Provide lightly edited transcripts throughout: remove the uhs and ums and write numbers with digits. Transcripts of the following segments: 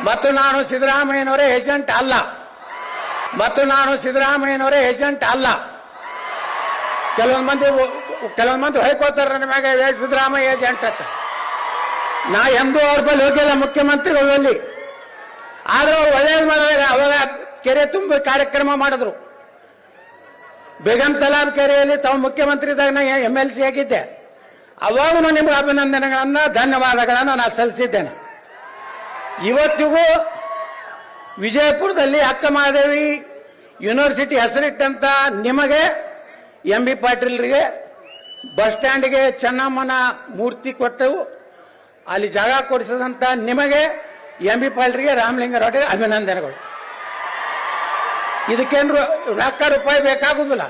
ಮತ್ತು ನಾನು ಸಿದ್ದರಾಮಯ್ಯನವರೇ ಏಜೆಂಟ್ ಅಲ್ಲ. ಕೆಲವೊಂದು ಮಂದಿ ಹೊಯ್ಕೋತಾರ ನನ್ನ ಮ್ಯಾಗ ಸಿದ್ದರಾಮಯ್ಯ ಏಜೆಂಟ್ ಅಂತ. ನಾ ಎಂದೂ ಅವ್ರ ಬಳಿ ಹೋಗಿಲ್ಲ ಮುಖ್ಯಮಂತ್ರಿಗಳಲ್ಲಿ. ಆದ್ರೂ ಒಳ್ಳೇದು ಮಾಡಿದಾಗ ಅವಾಗ ಕೆರೆ ತುಂಬ ಕಾರ್ಯಕ್ರಮ ಮಾಡಿದ್ರು. ಬೇಗಂ ತಲಾಬ್ ಕೆರೆಯಲ್ಲಿ ತಾವು ಮುಖ್ಯಮಂತ್ರಿ ಇದ್ದಾಗ ನಾ MLC ಆಗಿದ್ದೆ. ಅವಾಗೂ ನಿಮ್ಗೆ ಅಭಿನಂದನೆಗಳನ್ನ ಧನ್ಯವಾದಗಳನ್ನು ನಾನು ಸಲ್ಲಿಸಿದ್ದೇನೆ. ಇವತ್ತಿಗೂ ವಿಜಯಪುರದಲ್ಲಿ ಅಕ್ಕ ಮಹಾದೇವಿ ಯೂನಿವರ್ಸಿಟಿ ಹೆಸರಿಟ್ಟಂತ ನಿಮಗೆ MB ಪಾಟೀಲ್ರಿಗೆ ಬಸ್ ಸ್ಟ್ಯಾಂಡ್ಗೆ ಚೆನ್ನಮ್ಮನ ಮೂರ್ತಿ ಕೊಟ್ಟವು. ಅಲ್ಲಿ ಜಾಗ ಕೊಡಿಸಿದಂತ ನಿಮಗೆ MB ಪಾಟೀಲ್ರಿಗೆ ರಾಮಲಿಂಗಾರೆಡ್ಡಿ ಅಭಿನಂದನೆಗಳು. ಇದಕ್ಕೇನು ರೊಕ್ಕ ರೂಪಾಯಿ ಬೇಕಾಗುದಿಲ್ಲ.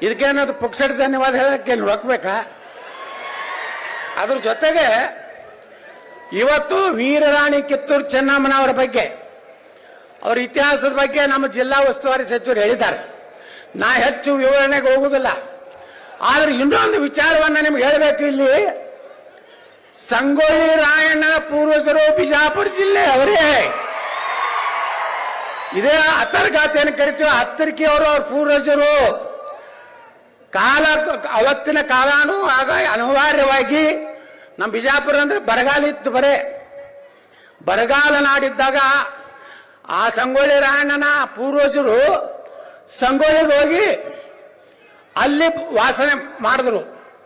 ಇದಕ್ಕೇನದು ಪುಕ್ಸಟ್ ಧನ್ಯವಾದ ಹೇಳಕ್ಕೇನು ರೊಕ್ಕ ಬೇಕಾ? ಅದ್ರ ಜೊತೆಗೆ ಇವತ್ತು ವೀರರಾಣಿ ಕಿತ್ತೂರು ಚೆನ್ನಮ್ಮನ ಅವರ ಬಗ್ಗೆ, ಅವರ ಇತಿಹಾಸದ ಬಗ್ಗೆ ನಮ್ಮ ಜಿಲ್ಲಾ ಉಸ್ತುವಾರಿ ಸಚಿವರು ಹೇಳಿದ್ದಾರೆ. ನಾ ಹೆಚ್ಚು ವಿವರಣೆಗೆ ಹೋಗುವುದಿಲ್ಲ. ಆದ್ರೆ ಇನ್ನೊಂದು ವಿಚಾರವನ್ನ ನಿಮ್ಗೆ ಹೇಳಬೇಕು. ಇಲ್ಲಿ ಸಂಗೊಳ್ಳಿ ರಾಯಣ್ಣನ ಪೂರ್ವಜರು ಬಿಜಾಪುರ ಜಿಲ್ಲೆ ಅವರೇ. ಇದೇ ಅತರ್ಗಾತಿ ಏನು ಕರಿತೀವಿ, ಹತ್ತರಿಕೆ ಅವರು ಅವ್ರ ಪೂರ್ವಜರು. ಅವತ್ತಿನ ಕಾಲಾನು ಆಗ ಅನಿವಾರ್ಯವಾಗಿ ನಮ್ಮ ಬಿಜಾಪುರ ಅಂದ್ರೆ ಬರಗಾಲ ಇತ್ತು. ಬರಗಾಲ ನಾಡಿದ್ದಾಗ ಆ ಸಂಗೊಳ್ಳಿ ರಾಯಣ್ಣನ ಪೂರ್ವಜರು ಸಂಗೊಳ್ಳಿಗೆ ಹೋಗಿ ಅಲ್ಲಿ ವಾಸನೆ ಮಾಡಿದ್ರು.